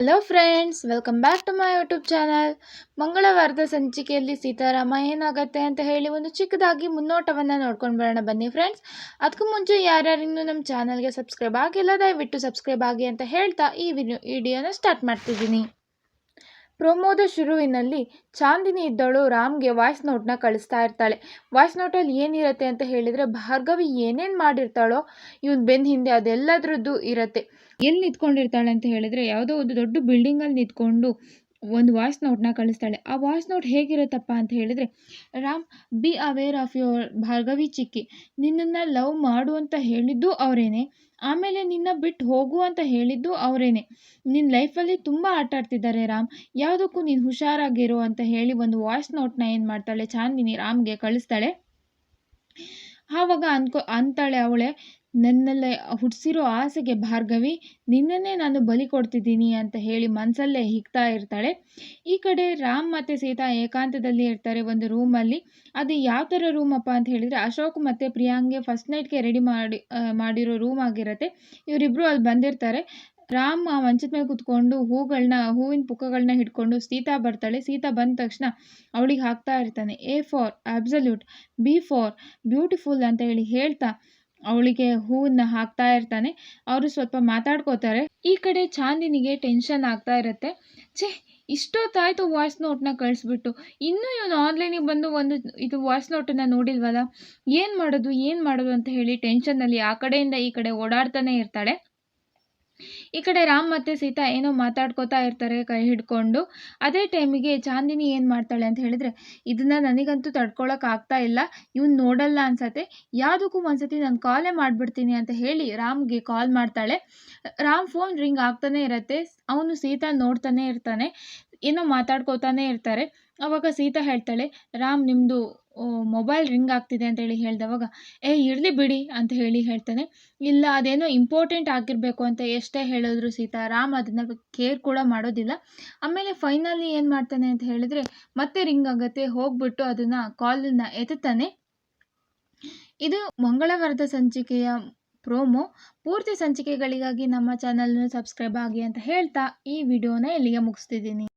Hello friends, welcome back to my YouTube channel. ಮಂಗಳವಾರದ ಸಂಚಿಕೆಯಲ್ಲಿ ಸೀತಾರಾಮ ಏನಾಗುತ್ತೆ ಅಂತ ಹೇಳಿ ಒಂದು ಚಿಕ್ಕದಾಗಿ ಮುನ್ನೋಟವನ್ನು ನೋಡ್ಕೊಂಡು ಬರೋಣ ಬನ್ನಿ ಫ್ರೆಂಡ್ಸ್. ಅದಕ್ಕೂ ಮುಂಚೆ ಯಾರ್ಯಾರಿನ್ನೂ ನಮ್ಮ ಚಾನಲ್ಗೆ ಸಬ್ಸ್ಕ್ರೈಬ್ ಆಗಿಲ್ಲ ದಯವಿಟ್ಟು ಸಬ್ಸ್ಕ್ರೈಬ್ ಆಗಿ ಅಂತ ಹೇಳ್ತಾ ಈ ವಿಡಿಯೋನ ಸ್ಟಾರ್ಟ್ ಮಾಡ್ತಿದ್ದೀನಿ. ಪ್ರೊಮೋದ ಶುರುವಿನಲ್ಲಿ ಚಾಂದಿನಿ ಇದ್ದಳು ರಾಮ್ಗೆ ವಾಯ್ಸ್ ನೋಟ್ನ ಕಳಿಸ್ತಾ ಇರ್ತಾಳೆ. ವಾಯ್ಸ್ ನೋಟಲ್ಲಿ ಏನಿರುತ್ತೆ ಅಂತ ಹೇಳಿದರೆ, ಭಾರ್ಗವಿ ಏನೇನು ಮಾಡಿರ್ತಾಳೋ ಇವನ್ ಬೆನ್ನ ಹಿಂದೆ ಅದೆಲ್ಲದ್ರದ್ದು ಇರುತ್ತೆ. ಎಲ್ಲಿ ನಿಂತ್ಕೊಂಡಿರ್ತಾಳೆ ಅಂತ ಹೇಳಿದರೆ, ಯಾವುದೋ ಒಂದು ದೊಡ್ಡ ಬಿಲ್ಡಿಂಗಲ್ಲಿ ನಿಂತ್ಕೊಂಡು ಒಂದು ವಾಯ್ಸ್ ನೋಟ್ನ ಕಳಿಸ್ತಾಳೆ. ಆ ವಾಯ್ಸ್ ನೋಟ್ ಹೇಗಿರುತ್ತಪ್ಪ ಅಂತ ಹೇಳಿದರೆ, Ram, be aware of your Bhargavi ಚಿಕ್ಕಿ. ನಿನ್ನನ್ನು ಲವ್ ಮಾಡು ಅಂತ ಹೇಳಿದ್ದು ಅವರೇನೆ, ಆಮೇಲೆ ನಿನ್ನ ಬಿಟ್ಟು ಹೋಗು ಅಂತ ಹೇಳಿದ್ದು ಅವರೇನೆ. ನಿನ್ನ ಲೈಫಲ್ಲಿ ತುಂಬ ಆಟ ಆಡ್ತಿದ್ದಾರೆ ರಾಮ್, ಯಾವುದಕ್ಕೂ ನೀನು ಹುಷಾರಾಗಿರು ಅಂತ ಹೇಳಿ ಒಂದು ವಾಯ್ಸ್ ನೋಟ್ನ ಏನು ಮಾಡ್ತಾಳೆ ಚಾಂದಿನಿ ರಾಮ್ಗೆ ಕಳಿಸ್ತಾಳೆ. ಆವಾಗ ಅಂತಾಳೆ ಅವಳೆ, ನನ್ನಲ್ಲೇ ಹುಟ್ಟಿಸಿರೋ ಆಸೆಗೆ ಭಾರ್ಗವಿ, ನಿನ್ನನ್ನೇ ನಾನು ಬಲಿ ಕೊಡ್ತಿದ್ದೀನಿ ಅಂತ ಹೇಳಿ ಮನಸ್ಸಲ್ಲೇ ಹಿಗ್ತಾ ಇರ್ತಾಳೆ. ಈ ಕಡೆ ರಾಮ್ ಮತ್ತು ಸೀತಾ ಏಕಾಂತದಲ್ಲಿ ಇರ್ತಾರೆ ಒಂದು ರೂಮಲ್ಲಿ. ಅದು ಯಾವ ಥರ ರೂಮಪ್ಪ ಅಂತ ಹೇಳಿದರೆ, ಅಶೋಕ್ ಮತ್ತು ಪ್ರಿಯಾಂಗೆ ಫಸ್ಟ್ ನೈಟ್ಗೆ ರೆಡಿ ಮಾಡಿರೋ ರೂಮ್ ಆಗಿರುತ್ತೆ. ಇವರಿಬ್ಬರು ಅಲ್ಲಿ ಬಂದಿರ್ತಾರೆ. ರಾಮ್ ಆ ಮಂಚದ ಮೇಲೆ ಕೂತ್ಕೊಂಡು ಹೂವಿನ ಪುಕ್ಕಗಳನ್ನ ಹಿಡ್ಕೊಂಡು ಸೀತಾ ಬರ್ತಾಳೆ. ಸೀತಾ ಬಂದ ತಕ್ಷಣ ಅವಳಿಗೆ ಹಾಕ್ತಾ ಇರ್ತಾನೆ. A for absolute, B for beautiful ಅಂತ ಹೇಳಿ ಹೇಳ್ತಾ ಅವಳಿಗೆ ಹೂವನ್ನ ಹಾಕ್ತಾ ಇರ್ತಾನೆ. ಅವರು ಸ್ವಲ್ಪ ಮಾತಾಡ್ಕೋತಾರೆ. ಈ ಕಡೆ ಚಾಂದಿನಿಗೆ ಟೆನ್ಷನ್ ಆಗ್ತಾ ಇರುತ್ತೆ. ಇಷ್ಟೊತ್ತಾಯ್ತು ವಾಯ್ಸ್ ನೋಟ್ನ ಕಳಿಸ್ಬಿಟ್ಟು, ಇನ್ನೂ ಇವನು ಆನ್ಲೈನಿಗೆ ಬಂದು ಇದು ವಾಯ್ಸ್ ನೋಟನ್ನು ನೋಡಿಲ್ವಲ್ಲ, ಏನು ಮಾಡೋದು ಅಂತ ಹೇಳಿ ಟೆನ್ಷನ್ನಲ್ಲಿ ಆ ಕಡೆಯಿಂದ ಈ ಕಡೆ ಓಡಾಡ್ತಾನೆ ಇರ್ತಾಳೆ. ಈ ಕಡೆ ರಾಮ್ ಮತ್ತು ಸೀತಾ ಏನೋ ಮಾತಾಡ್ಕೋತಾ ಇರ್ತಾರೆ ಕೈ ಹಿಡ್ಕೊಂಡು. ಅದೇ ಟೈಮಿಗೆ ಚಾಂದಿನಿ ಏನು ಮಾಡ್ತಾಳೆ ಅಂತ ಹೇಳಿದರೆ, ಇದನ್ನು ನನಗಂತೂ ತಡ್ಕೊಳಕ್ಕೆ ಆಗ್ತಾ ಇಲ್ಲ, ಇವ್ನು ನೋಡಲ್ಲ ಅನ್ಸತ್ತೆ, ಯಾವುದಕ್ಕೂ ಒಂದ್ಸತಿ ನಾನು ಕಾಲೇ ಮಾಡಿಬಿಡ್ತೀನಿ ಅಂತ ಹೇಳಿ ರಾಮ್ಗೆ ಕಾಲ್ ಮಾಡ್ತಾಳೆ. ರಾಮ್ ಫೋನ್ ರಿಂಗ್ ಆಗ್ತಾನೆ ಇರುತ್ತೆ. ಅವನು ಸೀತಾ ನೋಡ್ತಾನೆ ಇರ್ತಾನೆ. ಏನೋ ಮಾತಾಡ್ಕೋತಾನೆ ಇರ್ತಾರೆ. ಅವಾಗ ಸೀತಾ ಹೇಳ್ತಾಳೆ, ರಾಮ್, ನಿಮ್ಮದು ಮೊಬೈಲ್ ರಿಂಗ್ ಆಗ್ತಿದೆ ಅಂತ ಹೇಳಿ ಹೇಳ್ದವಾಗ, ಇರಲಿ ಬಿಡಿ ಅಂತ ಹೇಳಿ ಹೇಳ್ತಾನೆ. ಇಲ್ಲ, ಅದೇನೋ ಇಂಪಾರ್ಟೆಂಟ್ ಆಗಿರಬೇಕು ಅಂತ ಎಷ್ಟೇ ಹೇಳಿದ್ರು ಸೀತಾ, ರಾಮ್ ಅದನ್ನು ಕೇರ್ ಕೂಡ ಮಾಡೋದಿಲ್ಲ. ಆಮೇಲೆ ಫೈನಲಿ ಏನು ಮಾಡ್ತಾನೆ ಅಂತ ಹೇಳಿದರೆ, ಮತ್ತೆ ರಿಂಗ್ ಆಗುತ್ತೆ. ಹೋಗ್ಬಿಟ್ಟು ಅದನ್ನು ಕಾಲನ್ನು ಎತ್ತುತ್ತಾನೆ. ಇದು ಮಂಗಳವಾರದ ಸಂಚಿಕೆಯ ಪ್ರೋಮೋ. ಪೂರ್ತಿ ಸಂಚಿಕೆಗಳಿಗಾಗಿ ನಮ್ಮ ಚಾನಲ್ನ ಸಬ್ಸ್ಕ್ರೈಬ್ ಆಗಿ ಅಂತ ಹೇಳ್ತಾ ಈ ವಿಡಿಯೋನ ಇಲ್ಲಿಗೆ ಮುಗಿಸ್ತಿದ್ದೀನಿ.